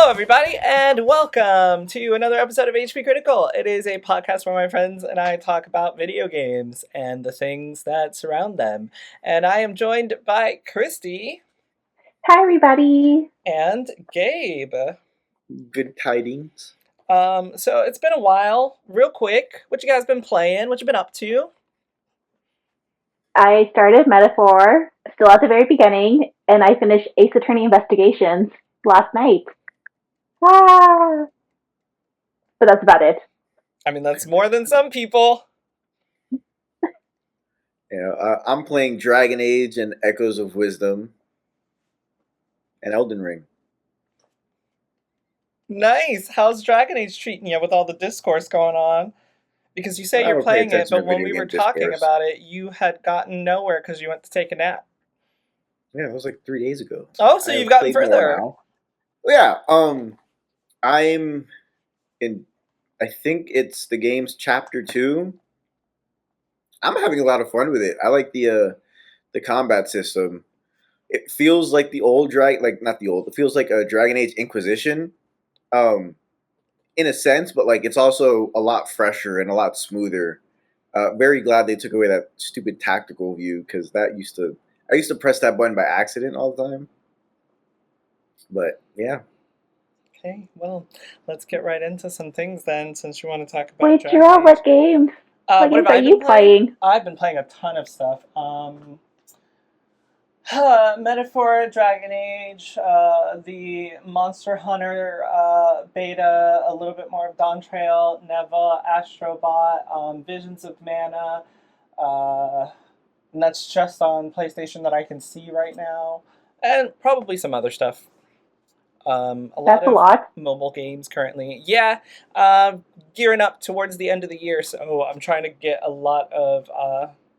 Hello, everybody, and welcome to another episode of HP Critical. It is a podcast where my friends and I talk about video games and the things that surround them. And I am joined by Christy. Hi, everybody. And Gabe. Good tidings. So it's been a while. Real quick, what you guys been playing? What you been up to? I started Metaphor, still at the very beginning, and I finished Ace Attorney Investigations last night. Ah! But that's about it. I mean, that's more than some people. I'm playing Dragon Age and Echoes of Wisdom and Elden Ring. Nice. How's Dragon Age treating you with all the discourse going on? Because you say you're playing it, but when we were talking about it, you had gotten nowhere because you went to take a nap. Yeah, it was like 3 days ago. Oh, so you've gotten further. Yeah, I'm in, I think it's the game's chapter 2. I'm having a lot of fun with it. I like the combat system. It feels like the old it feels like a Dragon Age Inquisition. In a sense, but like it's also a lot fresher and a lot smoother. Very glad they took away that stupid tactical view because I used to press that button by accident all the time. But yeah. Okay, well, let's get right into some things then, since you want to talk about. Wait, Gerald, what games? What games are you playing? I've been playing a ton of stuff. Metaphor, Dragon Age, the Monster Hunter beta, a little bit more of Dawn Trail, Neva, Astrobot, Visions of Mana, and that's just on PlayStation that I can see right now, and probably some other stuff. A lot of mobile games currently. Yeah, gearing up towards the end of the year, so I'm trying to get a lot of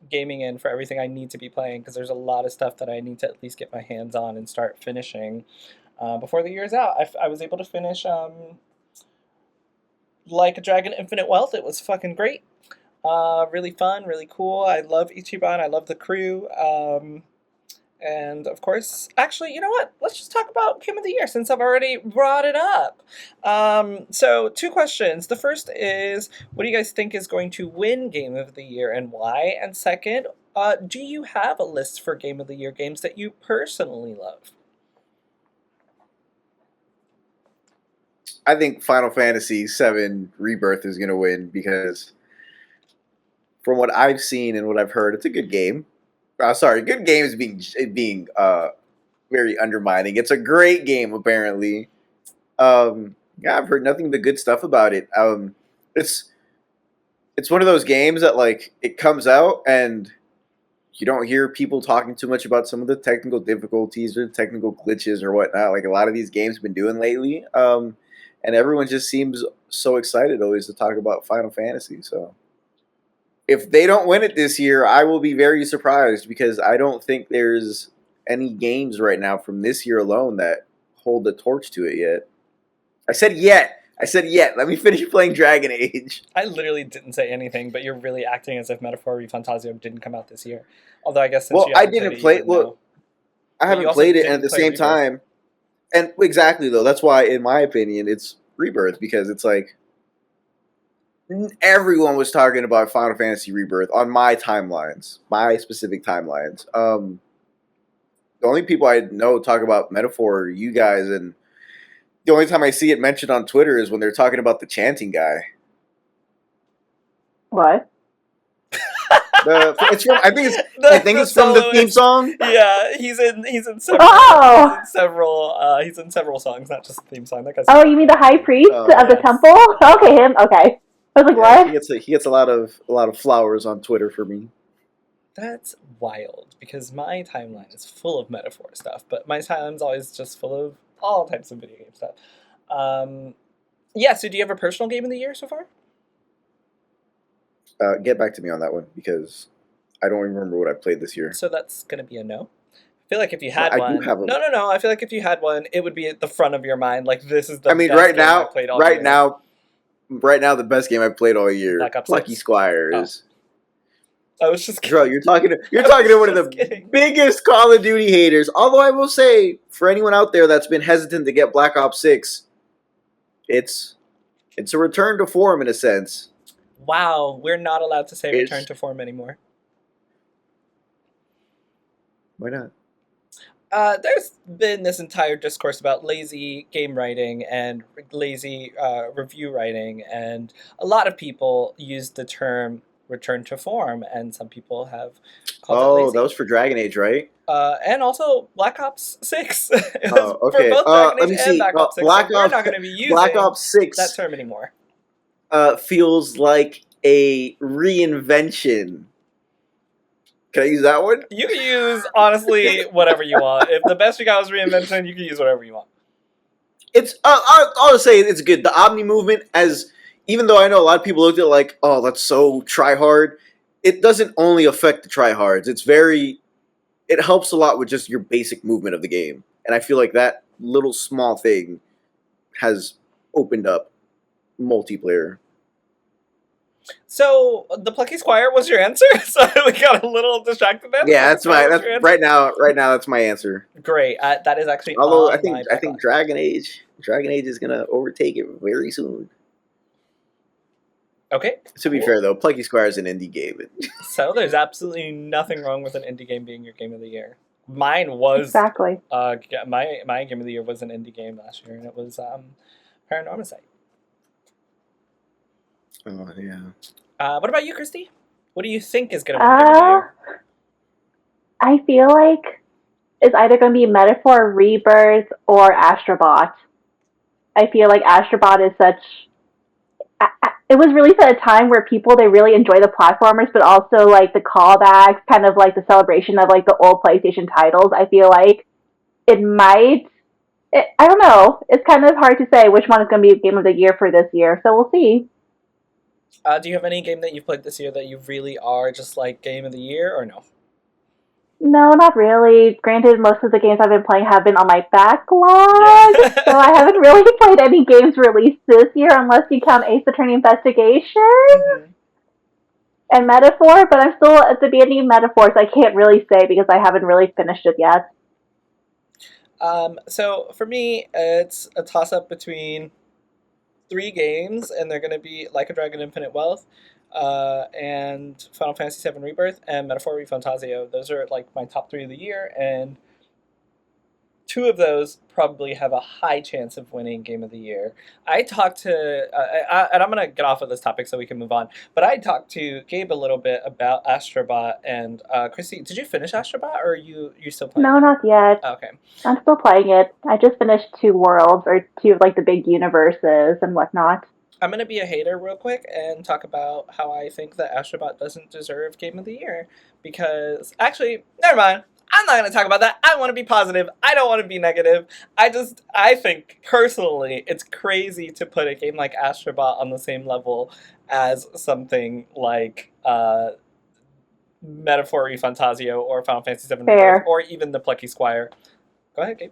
gaming in for everything I need to be playing, because there's a lot of stuff that I need to at least get my hands on and start finishing before the year's out. I was able to finish Like a Dragon Infinite Wealth. It was fucking great. Really fun, really cool. I love Ichiban. I love the crew. And of course, actually, you know what? Let's just talk about Game of the Year since I've already brought it up. So 2 questions. The first is, what do you guys think is going to win Game of the Year and why? And second, do you have a list for Game of the Year games that you personally love? I think Final Fantasy VII Rebirth is going to win because from what I've seen and what I've heard, it's a good game. Good game is being very undermining. It's a great game, apparently. I've heard nothing but good stuff about it. It's one of those games that like it comes out and you don't hear people talking too much about some of the technical difficulties or technical glitches or whatnot, like a lot of these games have been doing lately. And everyone just seems so excited always to talk about Final Fantasy. So if they don't win it this year, I will be very surprised because I don't think there's any games right now from this year alone that hold the torch to it yet. I said yet. Let me finish playing Dragon Age. I literally didn't say anything, but you're really acting as if Metaphor Refantasio didn't come out this year. Although I guess since I didn't play it. Well, I haven't played it, and at the same time, and exactly though, that's why, in my opinion, it's Rebirth because it's like. Everyone was talking about Final Fantasy Rebirth on my timelines, my specific timelines. The only people I know talk about Metaphor are you guys, and the only time I see it mentioned on Twitter is when they're talking about the chanting guy. What? I think it's from the theme song. Yeah, he's in several. Oh! He's in several songs, not just the theme song. That guy's you mean the high priest of the temple? Okay, him. Okay. I was like, what? He gets a lot of flowers on Twitter for me. That's wild because my timeline is full of Metaphor stuff, but my timeline's always just full of all types of video game stuff. So do you have a personal game of the year so far? Get back to me on that one because I don't remember what I played this year. So that's gonna be a no. I feel like if you had one, no. I feel like if you had one, it would be at the front of your mind. Like this is the. best right game I played all year. Right now, the best game I've played all year, Lucky Squires. Oh. I was just kidding. Bro, you're talking to one of the biggest Call of Duty haters. Although I will say, for anyone out there that's been hesitant to get Black Ops 6, it's a return to form in a sense. Wow, we're not allowed to say It's- return to form anymore. Why not? There's been this entire discourse about lazy game writing and lazy review writing, and a lot of people use the term return to form, and some people have called it Oh, lazy. that was for Dragon Age, right? And also Black Ops 6. It was Oh, okay. for both Dragon Let Age me and see. Black Ops 6. Black We're Ops, not going to be using Black Ops that 6 term anymore. feels like a reinvention. Can I use that one? You can use, honestly, whatever you want. If the best you got was reinvention, you can use whatever you want. It's I'll just say it's good. The Omni movement, as even though I know a lot of people looked at it like, oh, that's so try hard. It doesn't only affect the tryhards. It helps a lot with just your basic movement of the game, and I feel like that little small thing has opened up multiplayer. So the Plucky Squire was your answer. So we got a little distracted then. Yeah, that's my was your answer? right now. Right now, that's my answer. Great. That is actually Although on I think my I think backlog. Dragon Age is gonna overtake it very soon. Okay. To be fair though, Plucky Squire is an indie game. So there's absolutely nothing wrong with an indie game being your game of the year. Mine was Exactly. my game of the year was an indie game last year, and it was Paranormicite. Oh yeah. What about you, Christy? What do you think is going to win game of the year? I feel like it's either going to be Metaphor, Rebirth, or Astrobot. I feel like Astrobot is such. It was released at a time where they really enjoy the platformers, but also like the callbacks, kind of like the celebration of like the old PlayStation titles. I feel like it might. I don't know. It's kind of hard to say which one is going to be game of the year for this year, so we'll see. Do you have any game that you've played this year that you really are just like game of the year, or no? No, not really. Granted, most of the games I've been playing have been on my backlog, Yeah. so I haven't really played any games released this year unless you count Ace Attorney Investigation Mhm. and Metaphor, but I'm still at the beginning of Metaphor, so I can't really say because I haven't really finished it yet. So for me, it's a toss-up between 3 games, and they're going to be Like a Dragon Infinite Wealth, and Final Fantasy VII Rebirth, and Metaphor ReFantazio. Those are like my top 3 of the year, and 2 of those probably have a high chance of winning Game of the Year. I talked to, and I'm going to get off of this topic so we can move on, but I talked to Gabe a little bit about Astrobot, and Christy, did you finish Astrobot, or are you still playing No, it? not yet. Okay. I'm still playing it. I just finished 2 worlds, or 2 of like the big universes and whatnot. I'm going to be a hater real quick and talk about how I think that Astrobot doesn't deserve Game of the Year. Because, actually, never mind. I'm not going to talk about that. I want to be positive. I don't want to be negative. I think, personally, it's crazy to put a game like Astrobot on the same level as something like Metaphor Fantazio or Final Fantasy VII Rebirth, Fair. or even The Plucky Squire. Go ahead, Gabe.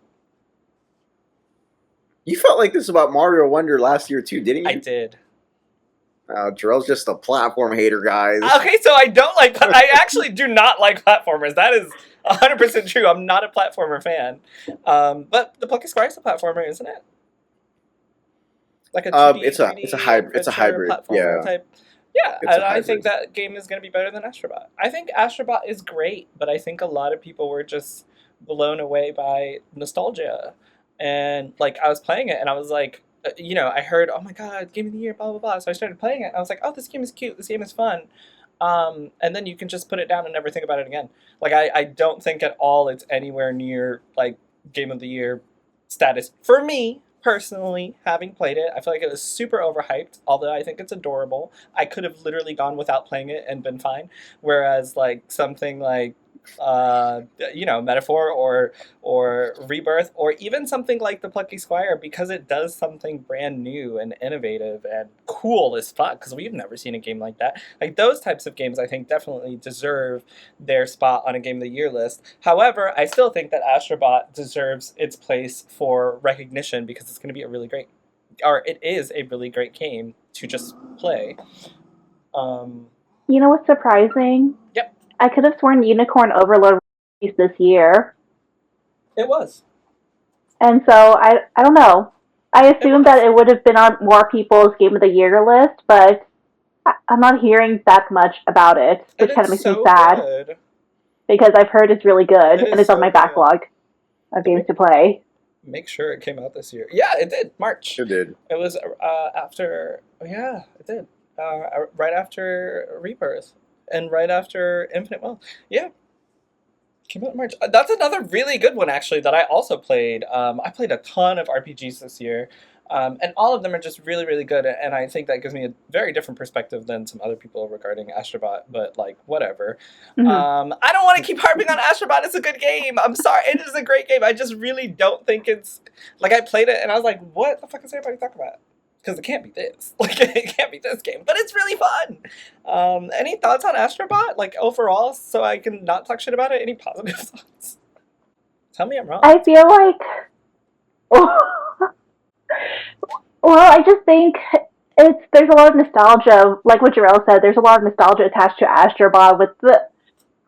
You felt like this about Mario Wonder last year too, didn't you? I did. Jarrell's just a platform hater, guys. Okay, so I actually do not like platformers. That is 100% true. I'm not a platformer fan. But the Plucky Squire is a platformer, isn't it? Like a 2D, it's a 3D hybrid. It's a adventure hybrid. platformer Yeah. type. Yeah, It's a and I think hybrid. that game is going to be better than Astrobot. I think Astrobot is great, but I think a lot of people were just blown away by nostalgia. And like I was playing it and I was like, I heard, oh my god, game of the year, blah blah blah. So I started playing it. And I was like, oh, this game is cute. This game is fun. And then you can just put it down and never think about it again. Like I don't think at all it's anywhere near like game of the year status for me personally. Having played it, I feel like it was super overhyped. Although I think it's adorable, I could have literally gone without playing it and been fine. Whereas like something like Metaphor or Rebirth, or even something like the Plucky Squire, because it does something brand new and innovative and cool as fuck, because we've never seen a game like that. Like those types of games I think definitely deserve their spot on a Game of the Year list. However, I still think that Astrobot deserves its place for recognition because it's going to be it is a really great game to just play. You know what's surprising? Yep. I could have sworn Unicorn Overload released this year. It was. And so I don't know. I It assumed was. that it would have been on more people's Game of the Year list, but I'm not hearing that much about it, And which kind it's of makes me so sad good. because I've heard it's really good It and is it's on so my good. backlog of And games to play. make sure it came out this year. Yeah, it did. March. It did. It was after. Oh yeah, it did. Right after Rebirth, and right after Infinite Wealth. Yeah, came out in March. That's another really good one actually that I also played. I played a ton of RPGs this year, and all of them are just really really good. And I think that gives me a very different perspective than some other people regarding Astrobot. But like whatever. Mm-hmm. I don't want to keep harping on Astrobot. It's a good game. I'm sorry, it is a great game. I just really don't think it's like I played it and I was like, what the fuck is everybody talking about? Because it can't be this. Like it can't be this game, but it's really fun. Any thoughts on Astrobot, like overall, so I can not talk shit about it? Any positive thoughts? Tell me I'm wrong. I feel like, well, I just think there's a lot of nostalgia, like what Jarrell said. There's a lot of nostalgia attached to Astrobot with the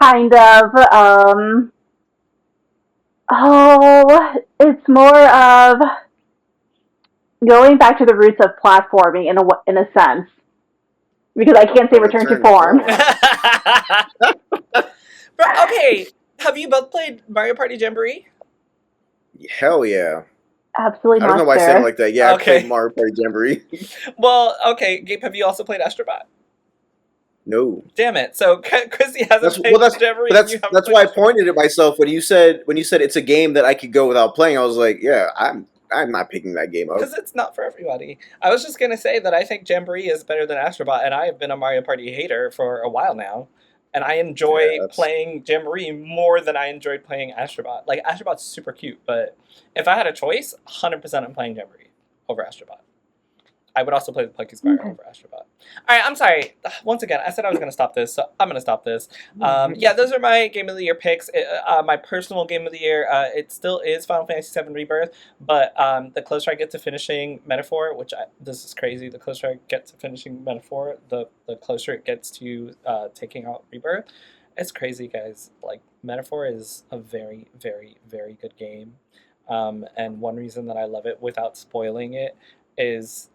kind of it's more of going back to the roots of platforming in a sense because I can't say A return to return to form. form. Bro, okay, have you both played Mario Party Jamboree? Hell yeah. Absolutely I don't know not, why I said it sir. like that. Yeah, I Okay. played Mario Party Jamboree. Well, okay, Gabe, have you also played Astrobot? No. Damn it! So Chrissy hasn't That's played well. That's Jamboree, but and you haven't that's played why I Astrobot. pointed at myself when you said it's a game that I could go without playing. I was like, yeah, I'm not picking that game up. Because it's not for everybody. I was just gonna say that I think Jamboree is better than Astrobot, and I have been a Mario Party hater for a while now, and I Yeah, enjoy that's playing Jamboree more than I enjoyed playing Astrobot. Like Astrobot's super cute, but if I had a choice, 100% I'm playing Jamboree over Astrobot. I would also play the Plucky Spiral Okay. over Astrobot. All right, I'm sorry. Once again, I said I was going to stop this, so I'm going to stop this. Yeah, those are my Game of the Year picks. My personal Game of the Year, it still is Final Fantasy VII Rebirth, but the closer I get to finishing Metaphor, this is crazy, the closer I get to finishing Metaphor, the closer it gets to taking out Rebirth. It's crazy, guys. Like, Metaphor is a very, very, very good game. And one reason that I love it without spoiling it is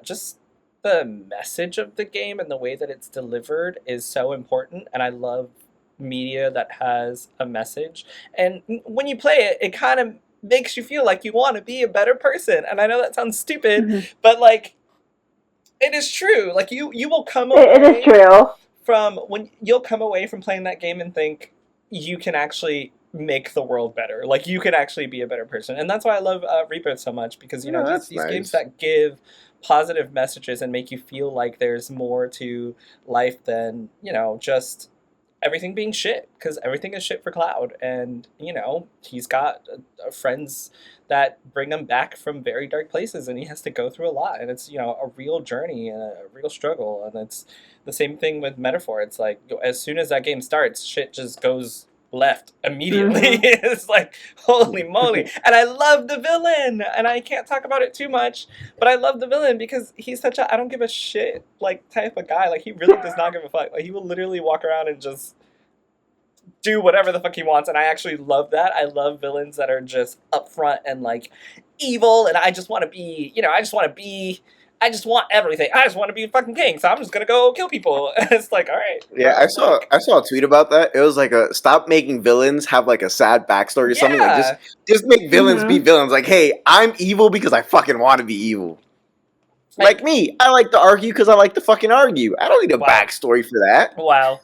just the message of the game and the way that it's delivered is so important. And I love media that has a message. And when you play it, it kind of makes you feel like you want to be a better person. And I know that sounds stupid, Mm-hmm. but like it is true. Like you will come It is away true. from when you'll come away from playing that game and think you can actually make the world better. Like you can actually be a better person, and that's why I love Rebirth so much because you know no, that's these games nice. that give positive messages and make you feel like there's more to life than just everything being shit, because everything is shit for Cloud, and he's got friends that bring him back from very dark places, and he has to go through a lot, and it's a real journey and a real struggle, and it's the same thing with Metaphor. It's like as soon as that game starts, shit just goes left immediately. Mm-hmm. It's like holy moly, and I love the villain, and I can't talk about it too much, but I love the villain because he's such a I don't give a shit like type of guy. Like he really does not give a fuck. Like he will literally walk around and just do whatever the fuck he wants, and I actually love that. I love villains that are just upfront and like evil, and I just want to be, I just want everything. I just want to be a fucking king, so I'm just gonna go kill people. And it's like, all right, Yeah, bro, like, I saw a tweet about that. It was like a stop making villains have like a sad backstory or something. Like yeah, just make villains be Mm-hmm. villains. Like, hey, I'm evil because I fucking want to be evil. like, Like me, I like to argue because I like to fucking argue. I don't need a wow, backstory for that. wow.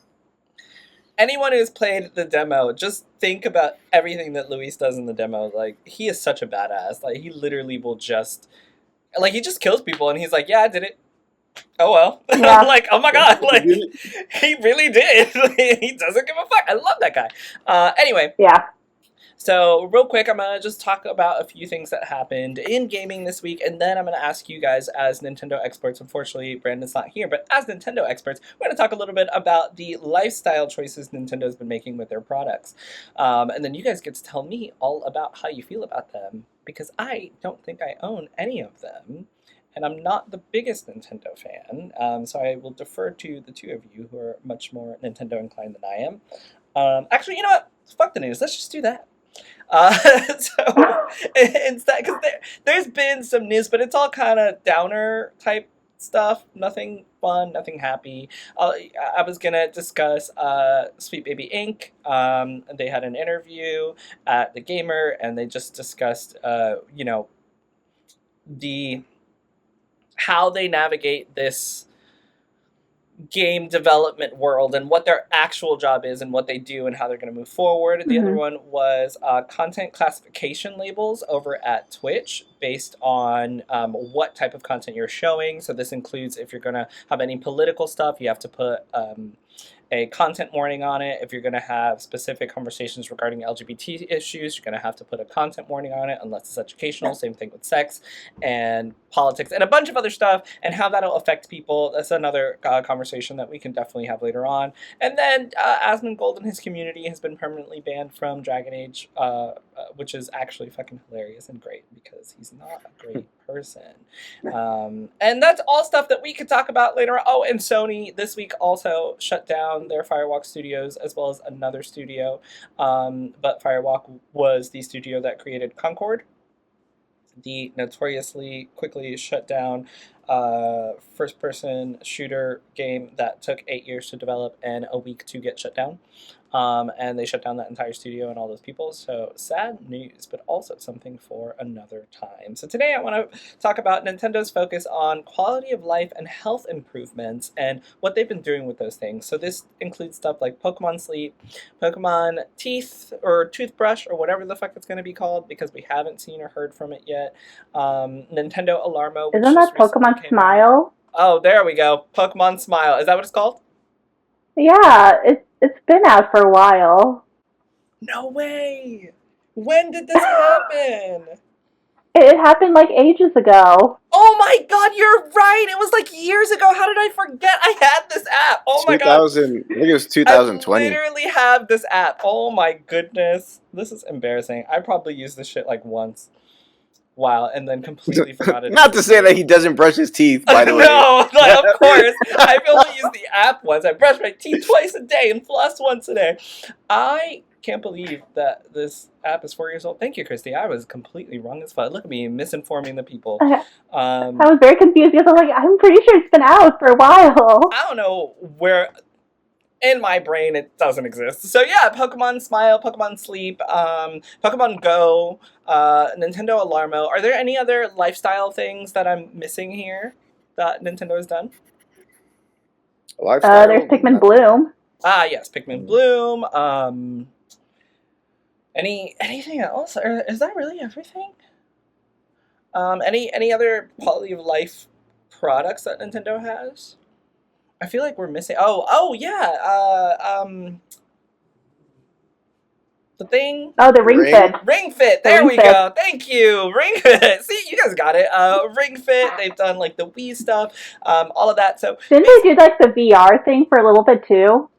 Anyone who's played the demo, just think about everything that Luis does in the demo. Like, he is such a badass. Like, he literally will just, like, he just kills people, and he's like, yeah, I did it. Oh well. Yeah. Like, oh my Yeah, god, he did like he really did. He doesn't give a fuck. I love that guy. Anyway, Yeah. so real quick, I'm gonna just talk about a few things that happened in gaming this week, and then I'm gonna ask you guys as Nintendo experts. Unfortunately, Brandon's not here, but as Nintendo experts, we're gonna talk a little bit about the lifestyle choices Nintendo's been making with their products, and then you guys get to tell me all about how you feel about them, because I don't think I own any of them. And I'm not the biggest Nintendo fan, so I will defer to the two of you who are much more Nintendo inclined than I am. Actually, you know what? Fuck the news. Let's just do that. So instead, because there's been some news, but it's all kind of downer type stuff. Nothing fun, nothing happy. I was gonna discuss Sweet Baby Inc. They had an interview at the Gamer, and they just discussed, the how they navigate this game development world and what their actual job is and what they do and how they're going to move forward. The other one was content classification labels over at Twitch based on what type of content you're showing. So this includes if you're going to have any political stuff, you have to put a content warning on it. If you're going to have specific conversations regarding LGBT issues, you're going to have to put a content warning on it unless it's educational. Same thing with sex and politics and a bunch of other stuff, and how that'll affect people. That's another conversation that we can definitely have later on. And then Asmongold and his community has been permanently banned from Dragon Age, which is actually fucking hilarious and great because he's not a great person. And that's all stuff that we could talk about later on. Oh, and Sony this week also shut down their Firewalk Studios as well as another studio. But Firewalk was the studio that created Concord, the notoriously quickly shut down first-person shooter game that took 8 years to develop and a week to get shut down. And they shut down that entire studio and all those people. So sad news, but also something for another time. So today I want to talk about Nintendo's focus on quality of life and health improvements and what they've been doing with those things. So this includes stuff like Pokemon Sleep, Pokemon Teeth or Toothbrush or whatever the fuck it's going to be called because we haven't seen or heard from it yet. Nintendo Alarmo. Isn't that Pokemon Smile? Oh, there we go. Pokemon Smile. Is that what it's called? Yeah, it's been out for a while. No way! When did this happen? It happened like ages ago. Oh my god, you're right! It was like years ago. How did I forget I had this app? Oh my god. I think it was 2020. I literally have this app. Oh my goodness. This is embarrassing. I probably used this shit like once. Wow, and then completely forgot it. Not to say that he doesn't brush his teeth, by the way. No, like, of course. I've only used the app once. I brush my teeth twice a day and floss once a day. I can't believe that this app is 4 years old. Thank you, Christy. I was completely wrong as fuck. Look at me, misinforming the people. I was very confused because I'm pretty sure it's been out for a while. I don't know where... In my brain, it doesn't exist. So yeah, Pokemon Smile, Pokemon Sleep, Pokemon Go, Nintendo Alarmo. Are there any other lifestyle things that I'm missing here that Nintendo has done? There's Pikmin Bloom. Ah, yes, Pikmin Bloom. Anything else? Or is that really everything? Any other quality of life products that Nintendo has? I feel like we're missing. Oh yeah. The thing. Oh, the Ring Fit. Ring Fit. There we go. Thank you. Ring Fit. See, you guys got it. Ring Fit. They've done like the Wii stuff, all of that. So didn't they do like the VR thing for a little bit too?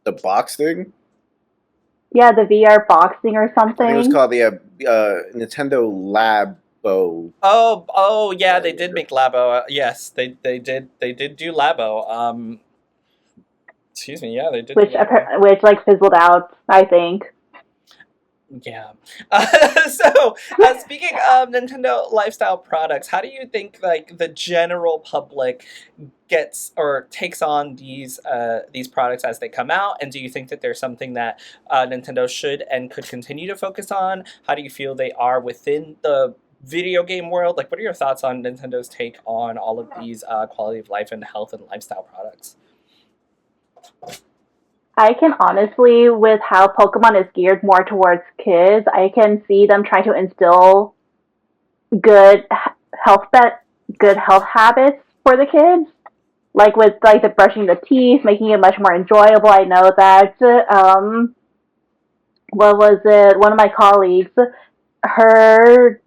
The box thing. Yeah, the VR box thing or something. It was called the Nintendo Lab. Oh yeah, they did make Labo. Yes, they did do Labo. Excuse me, yeah, they did. Which like fizzled out, I think. Yeah. So speaking of Nintendo lifestyle products, how do you think like the general public gets or takes on these products as they come out? And do you think that there's something that Nintendo should and could continue to focus on? How do you feel they are within the video game world? Like, what are your thoughts on Nintendo's take on all of these quality of life and health and lifestyle products? I can honestly, with how Pokemon is geared more towards kids, I can see them trying to instill good health habits for the kids. Like with like the brushing the teeth, making it much more enjoyable. I know that what was it? One of my colleagues, her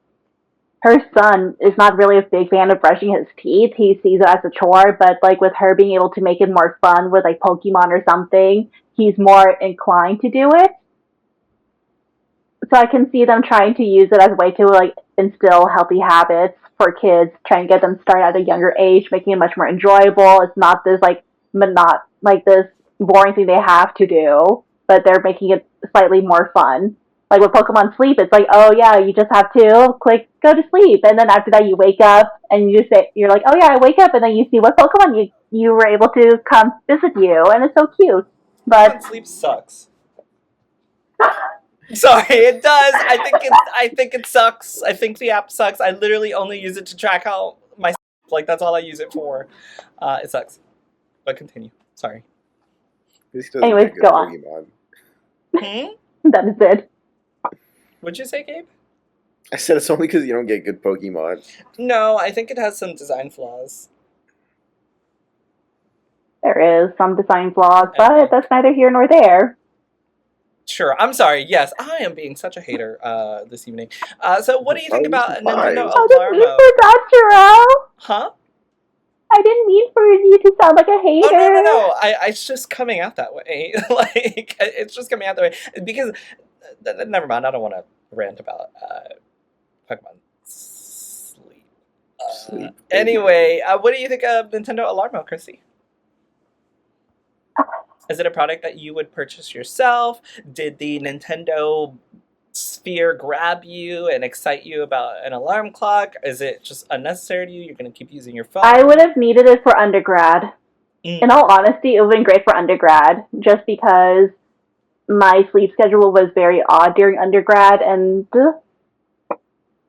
son is not really a big fan of brushing his teeth. He sees it as a chore, but like with her being able to make it more fun with like Pokemon or something, he's more inclined to do it. So I can see them trying to use it as a way to like instill healthy habits for kids, trying to get them started at a younger age, making it much more enjoyable. It's not this this boring thing they have to do, but they're making it slightly more fun. Like with Pokemon Sleep, it's like, oh yeah, you just have to click go to sleep, and then after that you wake up and you say you're like, oh yeah, I wake up, and then you see what Pokemon you were able to come visit you, and it's so cute. But Pokemon Sleep sucks. Sorry, it does. I think it sucks. I think the app sucks. I literally only use it to track how my like that's all I use it for. It sucks. But continue. Sorry. This doesn't anyways, get good go on. Pokemon. That is it. What'd you say, Gabe? I said it's only because you don't get good Pokemon. No, I think it has some design flaws. There is some design flaws, Okay. but that's neither here nor there. Sure, I'm sorry. Yes, I am being such a hater this evening. So what do you think Oh, about this is fine. Nintendo I didn't mean Alarmo? for that, Jiro. Huh? I didn't mean for you to sound like a hater. Oh no! It's just coming out that way. Like it's just coming out that way because never mind. I don't want to rant about Pokemon Sleep. Sleep. Anyway, what do you think of Nintendo Alarmo, Chrissy? Is it a product that you would purchase yourself? Did the Nintendo sphere grab you and excite you about an alarm clock? Is it just unnecessary to you? You're going to keep using your phone? I would have needed it for undergrad. In all honesty, it would have been great for undergrad, just because my sleep schedule was very odd during undergrad, and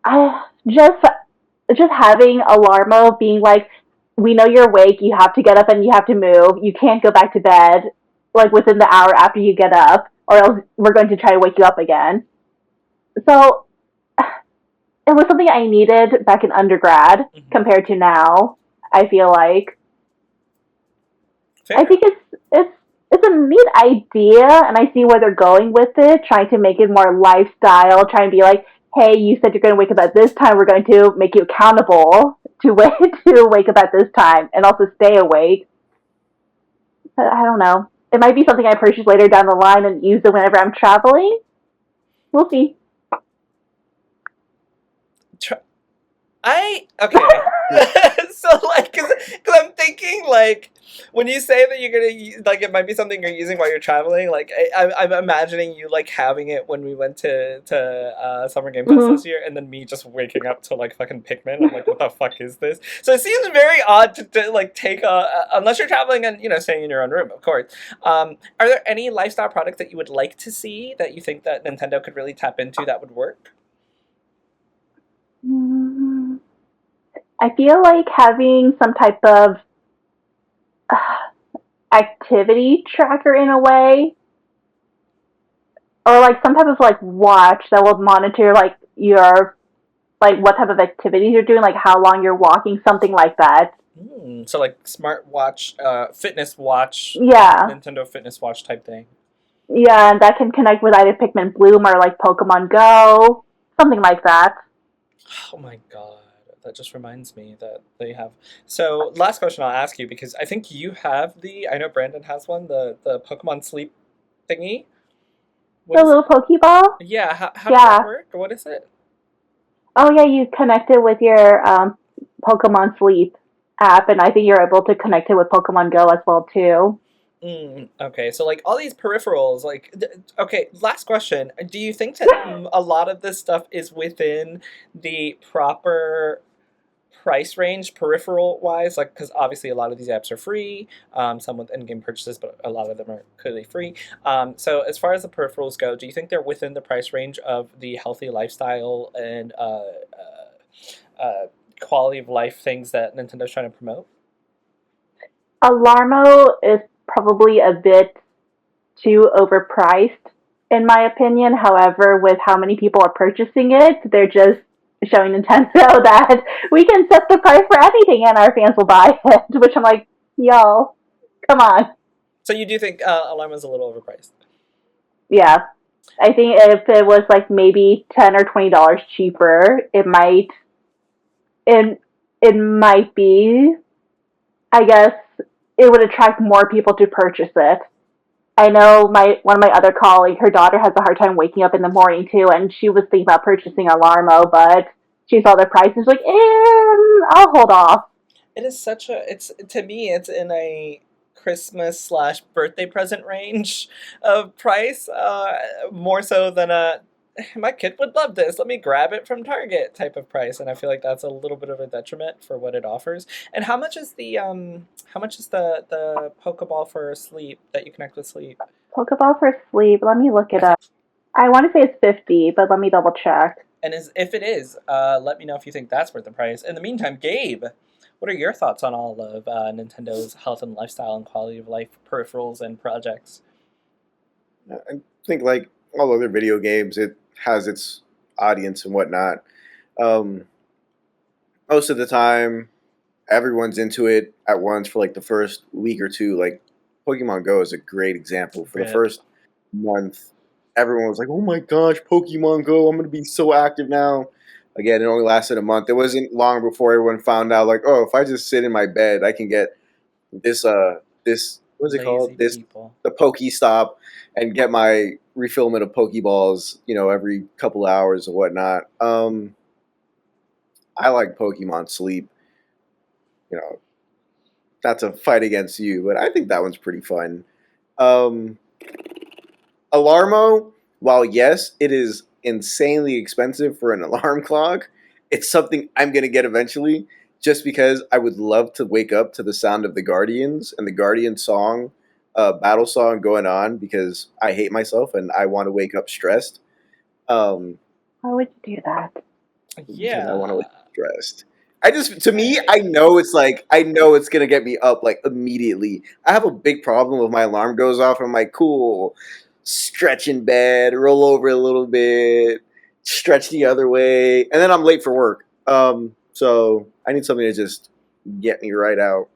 I just having Alarmo being like, we know you're awake, you have to get up and you have to move, you can't go back to bed like within the hour after you get up, or else we're going to try to wake you up again. So it was something I needed back in undergrad compared to now. I feel like Fair. I think it's a neat idea, and I see where they're going with it, trying to make it more lifestyle, trying to be like, hey, you said you're going to wake up at this time, we're going to make you accountable to wake up at this time and also stay awake. But I don't know. It might be something I purchase later down the line and use it whenever I'm traveling. We'll see. So like, cause I'm thinking like, when you say that you're gonna use, like it might be something you're using while you're traveling, like I'm imagining you like having it when we went to Summer Game Fest this year, and then me just waking up to like fucking Pikmin. I'm like, what the fuck is this? So it seems very odd to like take unless you're traveling and staying in your own room, of course. Are there any lifestyle products that you would like to see that you think that Nintendo could really tap into that would work? I feel like having some type of activity tracker in a way, or like some type of like watch that will monitor like your like what type of activities you're doing, like how long you're walking, something like that. So like smart watch, fitness watch, Yeah. Nintendo fitness watch type thing. Yeah, and that can connect with either Pikmin Bloom or like Pokemon Go, something like that. Oh my god, that just reminds me that they have. So last question I'll ask you, because I think you have I know Brandon has one, the Pokemon Sleep thingy. What The is little it? Pokeball? Yeah, how does Yeah. that work? What is it? Oh yeah, you connect it with your Pokemon Sleep app, and I think you're able to connect it with Pokemon Go as well too. Okay, so like all these peripherals, like, okay, last question. Do you think that a lot of this stuff is within the proper price range peripheral wise? Like, because obviously a lot of these apps are free, some with in-game purchases, but a lot of them are clearly free. So as far as the peripherals go, do you think they're within the price range of the healthy lifestyle and quality of life things that Nintendo's trying to promote? Alarmo is probably a bit too overpriced, in my opinion. However, with how many people are purchasing it, they're just showing Nintendo that we can set the price for anything and our fans will buy it, which I'm like, y'all, come on. So you do think Alarma's a little overpriced? Yeah. I think if it was like maybe $10 or $20 cheaper, it might be, I guess it would attract more people to purchase it. I know one of my other colleagues, her daughter has a hard time waking up in the morning too, and she was thinking about purchasing Alarmo, but she saw the price and she's like, I'll hold off. It is it's to me, it's in a Christmas/birthday present range of price, more so than a my kid would love this. Let me grab it from Target type of price, and I feel like that's a little bit of a detriment for what it offers. And how much is the Pokeball for sleep that you connect with sleep? Pokeball for sleep. Let me look it up. I want to say it's 50, but let me double check. And if it is, let me know if you think that's worth the price. In the meantime, Gabe, what are your thoughts on all of Nintendo's health and lifestyle and quality of life peripherals and projects? I think like all other video games, it has its audience and whatnot. Um, Most of the time, everyone's into it at once for like the first week or two. Like Pokemon Go is a great example. For the Yeah. first month, everyone was like, "Oh my gosh, Pokemon Go! I'm gonna be so active now." Again, it only lasted a month. It wasn't long before everyone found out, like, "Oh, if I just sit in my bed, I can get this what's it called? Lazy This people. the Pokestop and get my refillment of Pokeballs, every couple hours or whatnot." I like Pokemon Sleep. You know, not to fight against you, but I think that one's pretty fun. Um, Alarmo, while yes, it is insanely expensive for an alarm clock, it's something I'm gonna get eventually, just because I would love to wake up to the sound of the Guardians and the Guardian song, battle song going on, because I hate myself and I want to wake up stressed. Um, Why would you do that? because I want to Yeah. wake up stressed. To me, I know it's gonna get me up like immediately. I have a big problem if my alarm goes off. I'm like, cool, stretch in bed, roll over a little bit, stretch the other way, and then I'm late for work. So I need something to just get me right out.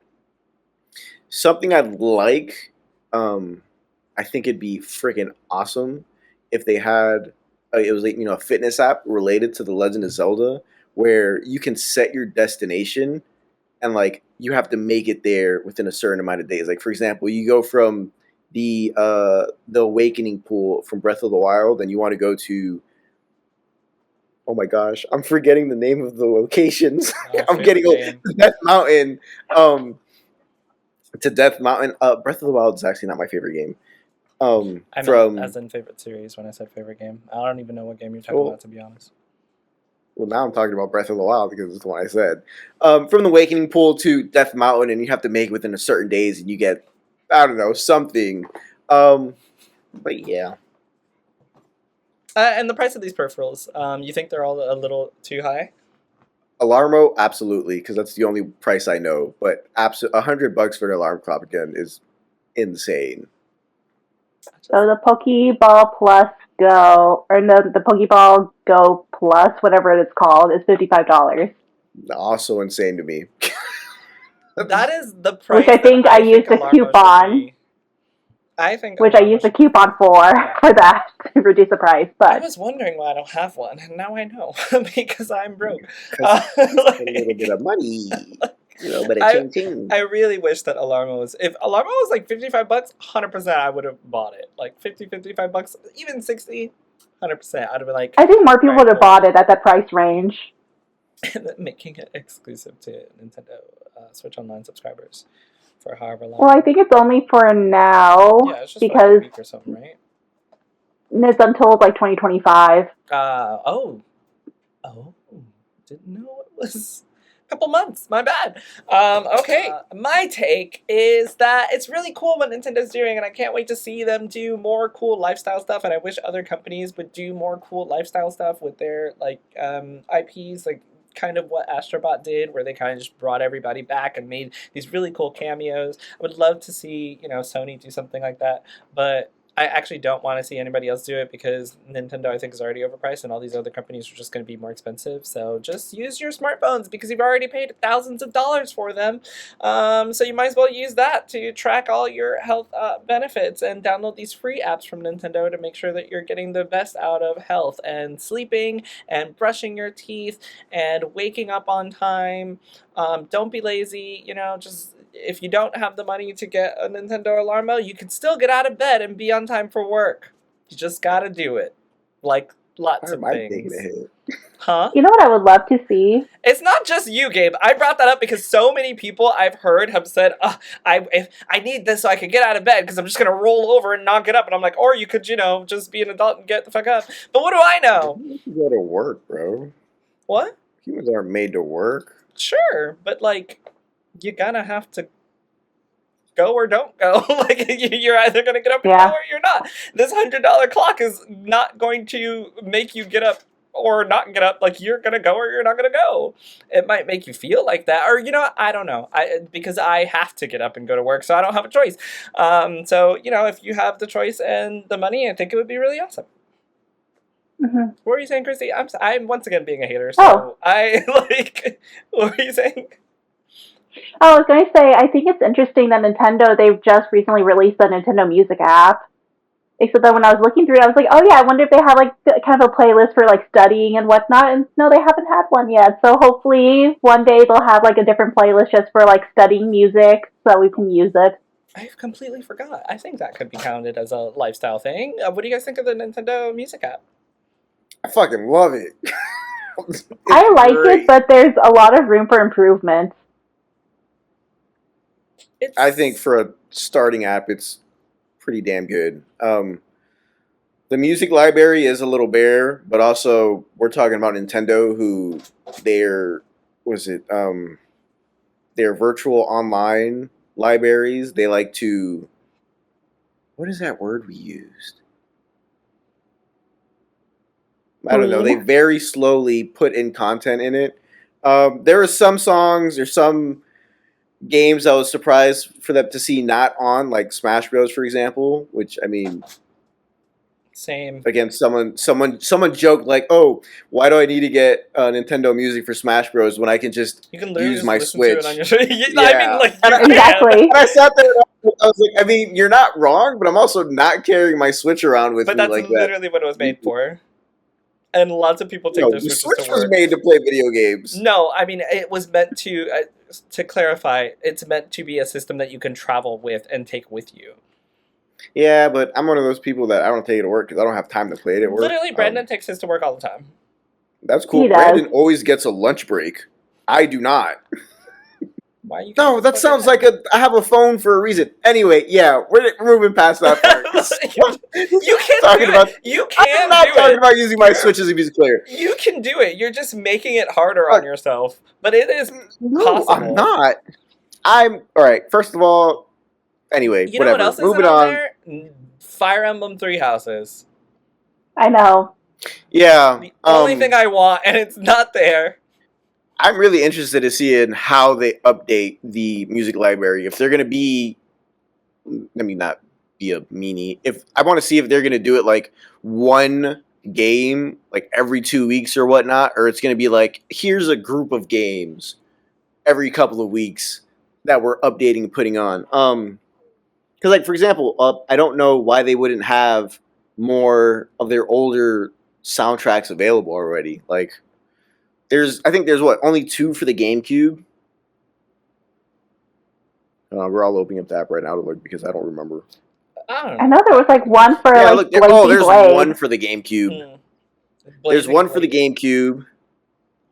Something I'd like, I think it'd be freaking awesome if they had, it was like, a fitness app related to the Legend of Zelda, where you can set your destination and like you have to make it there within a certain amount of days. Like for example, you go from the Awakening Pool from Breath of the Wild, and you want to go to, oh my gosh, I'm forgetting the name of the locations. I'm getting old. Game. Death Mountain. Um, to Death Mountain. Breath of the Wild is actually not my favorite game. I meant From as in favorite series when I said favorite game. I don't even know what game you're talking Well, about, to be honest. well, now I'm talking about Breath of the Wild because it's the one I said. From the Awakening Pool to Death Mountain, and you have to make it within a certain days, and you get, I don't know, something. But yeah, And the price of these peripherals, you think they're all a little too high? Alarmo, absolutely, because that's the only price I know. But $100 for an alarm clock again is insane. So the Pokeball Plus Go, or no, the Pokeball Go Plus, whatever it is called, is $55. Also insane to me. That is the price. Which I think I used a Alarmo should coupon, be. I think which I Alarmo used a should- coupon for that to reduce the price. I But was wondering why I don't have one, and now I know because I'm broke. Because a little Like, bit of money, a little bit of I ching ching. I really wish that Alarmo was. If Alarmo was like $55, 100% I would have bought it. Like 50, $55, even 60, 100%. I'd have been like, I think more people Right, would have cool. bought it at that price range. making it exclusive to Nintendo Switch Online subscribers for however long. Well, I think it's only for now Yeah, it's just for like a because week or something, right? it's until like 2025. Oh, didn't know it was a couple months. My bad. Okay. My take is that it's really cool what Nintendo's doing, and I can't wait to see them do more cool lifestyle stuff. And I wish other companies would do more cool lifestyle stuff with their like IPs, like kind of what Astrobot did, where they kind of just brought everybody back and made these really cool cameos. I would love to see Sony do something like that, but I actually don't want to see anybody else do it because Nintendo, I think, is already overpriced, and all these other companies are just going to be more expensive. So just use your smartphones because you've already paid thousands of dollars for them. So you might as well use that to track all your health benefits and download these free apps from Nintendo to make sure that you're getting the best out of health and sleeping and brushing your teeth and waking up on time. Don't be lazy. Just if you don't have the money to get a Nintendo Alarmo, you can still get out of bed and be on time for work. You just gotta do it. Like lots Why of am I thinking things. ahead? Huh? You know what I would love to see? It's not just you, Gabe. I brought that up because so many people I've heard have said, I need this so I can get out of bed because I'm just gonna roll over and not get up." And I'm like, or you could, just be an adult and get the fuck up. But what do I know? You have to go to work, bro. What? Humans aren't made to work. Sure, but like, you gotta have to go or don't go. Like, you're either gonna get up and go Yeah. or you're not. This $100 clock is not going to make you get up or not get up. Like, you're gonna go or you're not gonna go. It might make you feel like that, or I don't know. Because I have to get up and go to work, so I don't have a choice. So if you have the choice and the money, I think it would be really awesome. Hmm. What were you saying, Christy? I'm once again being a hater. So Oh. I like. What were you saying? Oh, I was going to say, I think it's interesting that Nintendo, they've just recently released the Nintendo Music app. Except that when I was looking through it, I was like, oh yeah, I wonder if they have like kind of a playlist for like studying and whatnot. And no, they haven't had one yet. So hopefully one day they'll have like a different playlist just for like studying music so we can use it. I completely forgot. I think that could be counted as a lifestyle thing. What do you guys think of the Nintendo Music app? I fucking love it. I like great. it, but there's a lot of room for improvement. I think for a starting app, it's pretty damn good. The music library is a little bare, but also we're talking about Nintendo, who their their virtual online libraries. They like to, what is that word we used? I don't know. They Lean. very slowly put in content in it. There are some songs or some games I was surprised for them to see not on, like Smash Bros, for example. Which, I mean, Same. again, someone joked like, "Oh, why do I need to get Nintendo Music for Smash Bros when I can just You can literally use just my listen Switch?" to it on your. Yeah, I mean, like, and you I, can. Exactly. and I sat there and I was like, I mean, you're not wrong, but I'm also not carrying my Switch around with But me that's like that. literally what it was made for. And lots of people take No, their the Switches to Switch was work. made to play video games. No, I mean, it was meant to clarify, it's meant to be a system that you can travel with and take with you. Yeah, but I'm one of those people that I don't take it to work because I don't have time to play it at work. Literally, Brandon takes his to work all the time. That's cool. He does. Brandon always gets a lunch break. I do not. Why you? No, that sounds like I have a phone for a reason. Anyway, yeah, we're moving past that part. You can talking do about. it. You I'm can not do talking it. about using my Switch as a music player. You can do it. You're just making it harder on Look. yourself. But it is No, possible. I'm not. I'm all right. First of all, anyway, You know whatever. what else Moving isn't on on. there? Fire Emblem Three Houses. I know. Yeah. The only thing I want, and it's not there. I'm really interested to see in how they update the music library. If they're going to be, let me not be a meanie. If I want to see if they're going to do it like one game, like every 2 weeks or whatnot, or it's going to be like, here's a group of games every couple of weeks that we're updating and putting on. Because like for example, I don't know why they wouldn't have more of their older soundtracks available already. Like. I think there's only 2 for the GameCube. We're all opening up the app right now to look because I don't remember. I know there was like one for Yeah, like look, Blazing there's Blade. one for the GameCube. There's Blazing one for the Blade. GameCube.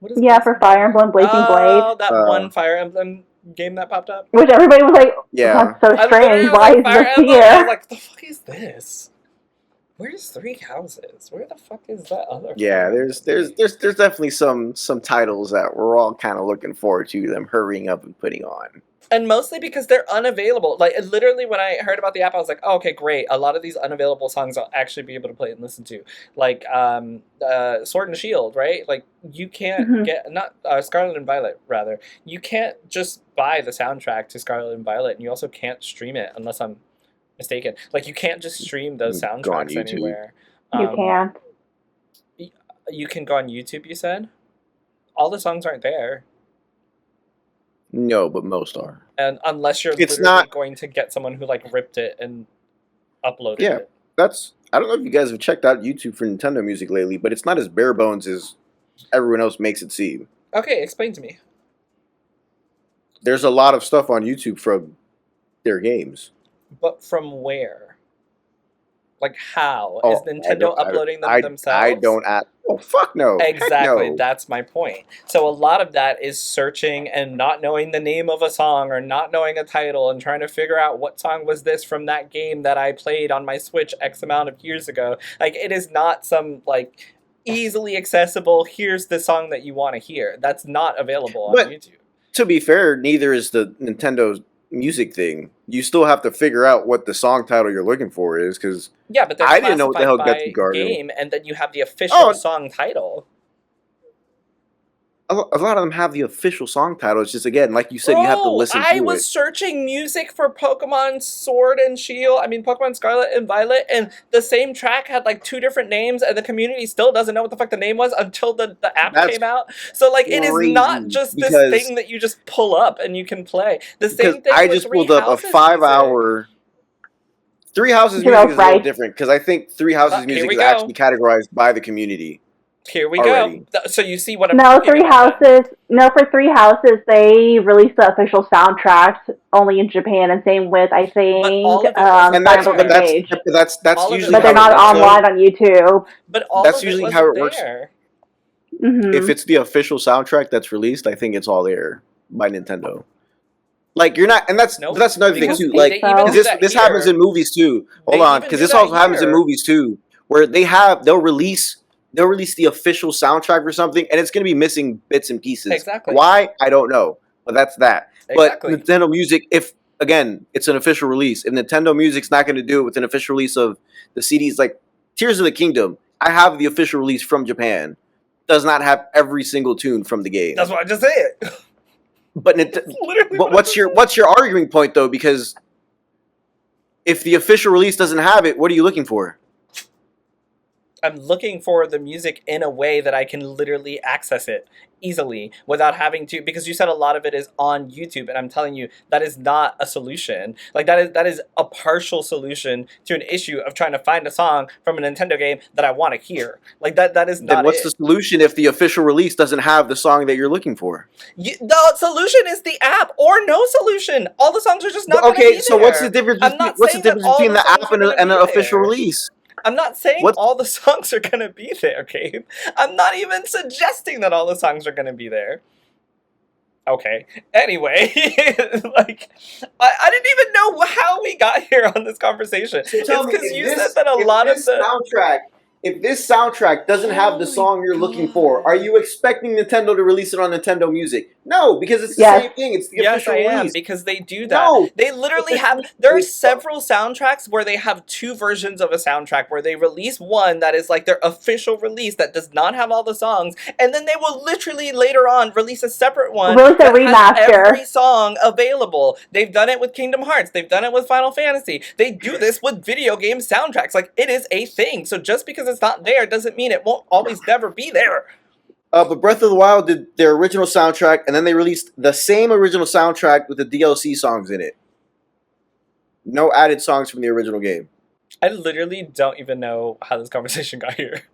What is Yeah, Blazing for Fire Emblem Blazing Blade. Oh, that one Fire Emblem game that popped up. Which everybody was like, Yeah. that's so I strange. literally was Why like, is Fire this Emblem? And I was here? like, the fuck is this? Where's Three Houses? Where the fuck is that other? Yeah, Fire there's Emblem? definitely some titles that we're all kind of looking forward to them hurrying up and putting on. And mostly because they're unavailable. Like, literally, when I heard about the app, I was like, oh, okay, great. A lot of these unavailable songs I'll actually be able to play and listen to. Like, Sword and Shield, right? Like, you can't get, not, Scarlet and Violet, rather. You can't just buy the soundtrack to Scarlet and Violet, and you also can't stream it, unless I'm mistaken. Like, you can't just stream those Go on soundtracks YouTube. anywhere. You can't. You can go on YouTube, you said? All the songs aren't there. No, but most are. And unless you're It's literally not going to get someone who like ripped it and uploaded Yeah. it. I don't know if you guys have checked out YouTube for Nintendo music lately, but it's not as bare bones as everyone else makes it seem. Okay, explain to me. There's a lot of stuff on YouTube from their games. But from where? Like, how? Is Oh, Nintendo uploading them I themselves? don't ask. Oh, fuck no. Heck Exactly, no. that's my point. So a lot of that is searching and not knowing the name of a song or not knowing a title and trying to figure out what song was this from that game that I played on my Switch X amount of years ago. Like, it is not some, like, easily accessible, here's the song that you want to hear. That's not available on But YouTube. to be fair, neither is the Nintendo music thing. You still have to figure out what the song title you're looking for is, because Yeah, but they're I didn't know what the hell classified Getsu by Garden. game, and then you have the official Oh, song title. a lot of them have the official song title. It's just, again, like you said, you have to Bro, listen I to was it. searching music for Pokemon Sword and Shield. I mean, Pokemon Scarlet and Violet, and the same track had like 2 different names, and the community still doesn't know what the fuck the name was until the app That's came out. So, like, it is not crazy, just this thing that you just pull up and you can play. The because same thing I with just Three pulled up a Houses music. 5-hour. Three Houses You're music is a little right. different, because I think Three Houses Here music we is go. actually categorized by the community. Here we Already. go. So you see what I'm No, talking Three about then. Houses. No, for Three Houses, they released the official soundtracks only in Japan, and same with I think all of it wasn't And Fire that's there. Emblem Engage. that's All of it usually But how they're wasn't it not works, there. though. online on YouTube. But all That's of it usually how wasn't it works. there. If it's the official soundtrack that's released, I think it's all there by Nintendo. Like, you're not, and that's Nope. another thing Because too. think Like, they even so. do that this here. happens in movies too. Hold They on, even because do this that also happens in here. movies too, where they'll release the official soundtrack for something, and it's gonna be missing bits and pieces. Exactly. Why? I don't know, but that's that. Exactly. But Nintendo Music, if again, it's an official release, if Nintendo Music's not gonna do it with an official release of the CDs, like Tears of the Kingdom, I have the official release from Japan. Does not have every single tune from the game. That's what I just said. But Literally but what I just said. what's your arguing point though? Because if the official release doesn't have it, what are you looking for? I'm looking for the music in a way that I can literally access it easily without having to, because you said a lot of it is on YouTube, and I'm telling you that is not a solution. Like, that is a partial solution to an issue of trying to find a song from a Nintendo game that I want to hear. Like, that is Then not what's it. the solution if the official release doesn't have the song that you're looking for? The solution is the app, or no solution. All the songs are just not going to be Okay, there. so what's the difference? I'm not What's the saying that difference all between the the songs app are and gonna an be official there. release? I'm not saying What's- all the songs are going to be there, Gabe. I'm not even suggesting that all the songs are going to be there. Okay. Anyway, like, I didn't even know how we got here on this conversation. So tell It's me, because if you this- said that a if lot of this the... soundtrack, if this soundtrack doesn't have the Holy song you're looking God. for, are you expecting Nintendo to release it on Nintendo Music? No, because it's the Yes. same thing. It's the Yes, official I am, release. because they do that. No. They literally have... There are several soundtracks where they have 2 versions of a soundtrack, where they release one that is like their official release that does not have all the songs, and then they will literally later on release a separate one Release a that has remaster. every song available. They've done it with Kingdom Hearts. They've done it with Final Fantasy. They do this with video game soundtracks. Like, it is a thing. So just because it's not there doesn't mean it won't always never be there. But Breath of the Wild did their original soundtrack, and then they released the same original soundtrack with the DLC songs in it. No added songs from the original game. I literally don't even know how this conversation got here.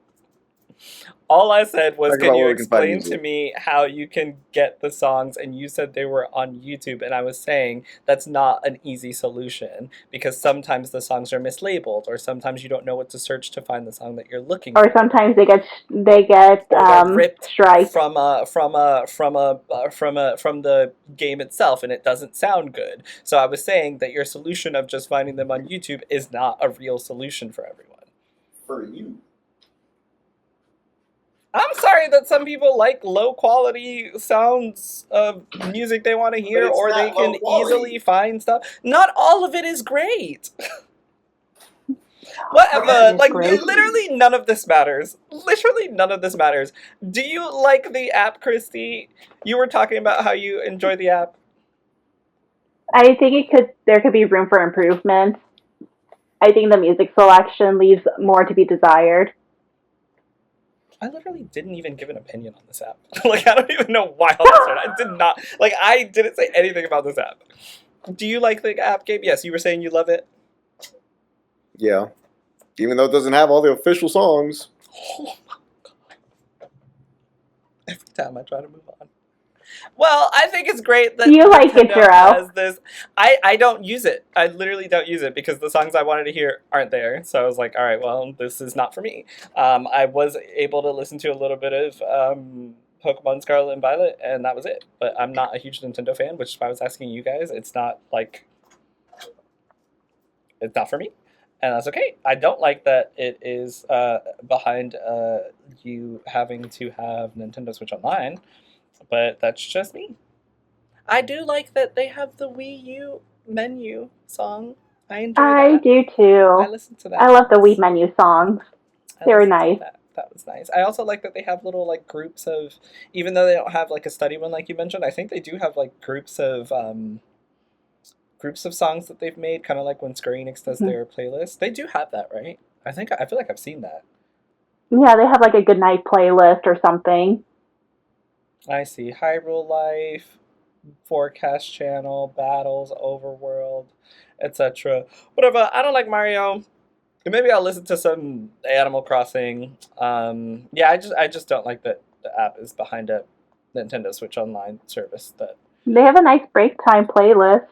All I said was, Talk can about you where we can find explain to music. me how you can get the songs? And you said they were on YouTube, and I was saying that's not an easy solution, because sometimes the songs are mislabeled, or sometimes you don't know what to search to find the song that you're looking Or for. sometimes they get Or get ripped striked. from the game itself, and it doesn't sound good. So I was saying that your solution of just finding them on YouTube is not a real solution for everyone. For you. I'm sorry that some people like low quality sounds of music they want to hear, it's or not they can low quality. easily find stuff. Not all of it is great. Whatever. It's Like, great. literally none of this matters. Literally none of this matters. Do you like the app, Christy? You were talking about how you enjoy the app. I think there could be room for improvement. I think the music selection leaves more to be desired. I literally didn't even give an opinion on this app. Like, I don't even know why all this started. I did not. Like, I didn't say anything about this app. Do you like the app, Gabe? Yes, you were saying you love it. Yeah. Even though it doesn't have all the official songs. Oh my God. Every time I try to move on. Well, I think it's great that You like it, Nintendo Jiro. has this. I don't use it. I literally don't use it because the songs I wanted to hear aren't there. So I was like, all right, well, this is not for me. I was able to listen to a little bit of Pokemon Scarlet and Violet, and that was it. But I'm not a huge Nintendo fan, which is why I was asking you guys. It's not for me, and that's okay. I don't like that it is behind you having to have Nintendo Switch Online, but that's just me. I do like that they have the Wii U menu song. I enjoy I that. do I too. listened to that. I love the Wii menu songs. I They were listened to nice. that. That was nice. I also like that they have little like groups of, even though they don't have like a study one like you mentioned. I think they do have like groups of songs that they've made, kind of like when Square Enix does Mhm. their playlist. They do have that, right? I feel like I've seen that. Yeah, they have like a goodnight playlist or something. I see Hyrule Life, Forecast Channel, Battles, Overworld, etc. Whatever. I don't like Mario. Maybe I'll listen to some Animal Crossing. Yeah, I just don't like that the app is behind a Nintendo Switch Online service. That They have a nice break time playlist.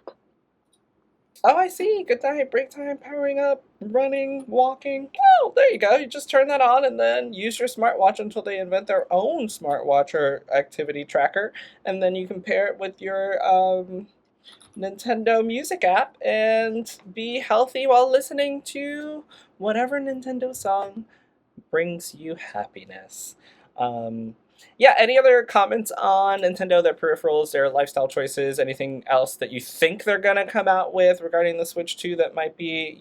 oh, I see. Good night, break time, powering up, running, walking. Oh, there you go. You just turn that on and then use your smartwatch until they invent their own smartwatch or activity tracker, and then you can pair it with your Nintendo Music app and be healthy while listening to whatever Nintendo song brings you happiness. Um, yeah, any other comments on Nintendo, their peripherals, their lifestyle choices, anything else that you think they're going to come out with regarding the Switch 2 that might be,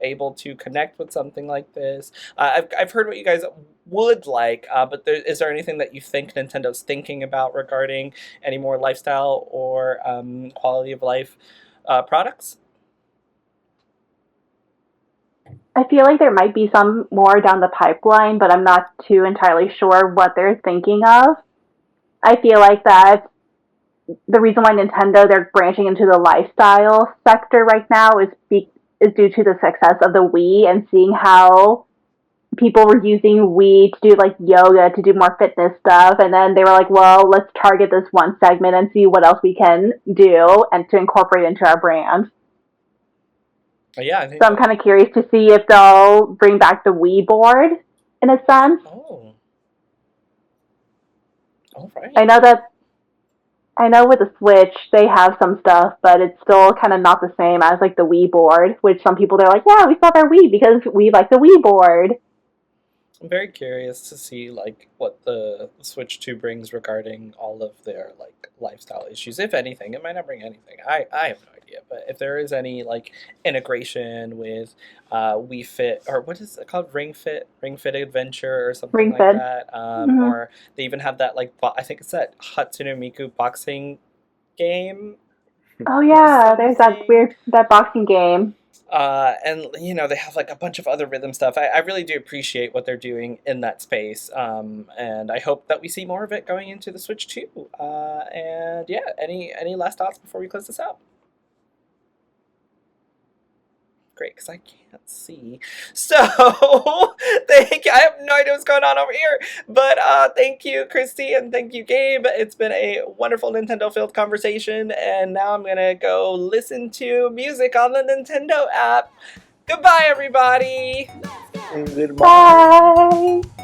able to connect with something like this? I've heard what you guys would like, but is there anything that you think Nintendo's thinking about regarding any more lifestyle or quality of life products? I feel like there might be some more down the pipeline, but I'm not too entirely sure what they're thinking of. I feel like that the reason why Nintendo they're branching into the lifestyle sector right now is due to the success of the Wii and seeing how people were using Wii to do like yoga, to do more fitness stuff, and then they were like, well, let's target this one segment and see what else we can do and to incorporate into our brand. Yeah, I think So I'm that. kind of curious to see if they'll bring back the Wii board in a sense. Oh, all right. I know with the Switch they have some stuff, but it's still kind of not the same as like the Wii board, which some people they're like, yeah, we still have our Wii because we like the Wii board. I'm very curious to see like what the Switch 2 brings regarding all of their like lifestyle issues. If anything, it might not bring anything. I have no idea, but if there is any like integration with Wii Fit or what is it called, Ring Fit Adventure or something Ring like Fit. that, Mm-hmm. or they even have that like I think it's that Hatsune Miku boxing game Oh or yeah, there's something. that boxing game. And they have like a bunch of other rhythm stuff. I really do appreciate what they're doing in that space, and I hope that we see more of it going into the Switch too. And yeah, any last thoughts before we close this out? Great, because I can't see. So thank you. I have no idea what's going on over here, but thank you, Christy, and thank you, Gabe. It's been a wonderful Nintendo-filled conversation, and now I'm gonna go listen to music on the Nintendo app. Goodbye, everybody. Goodbye. Bye.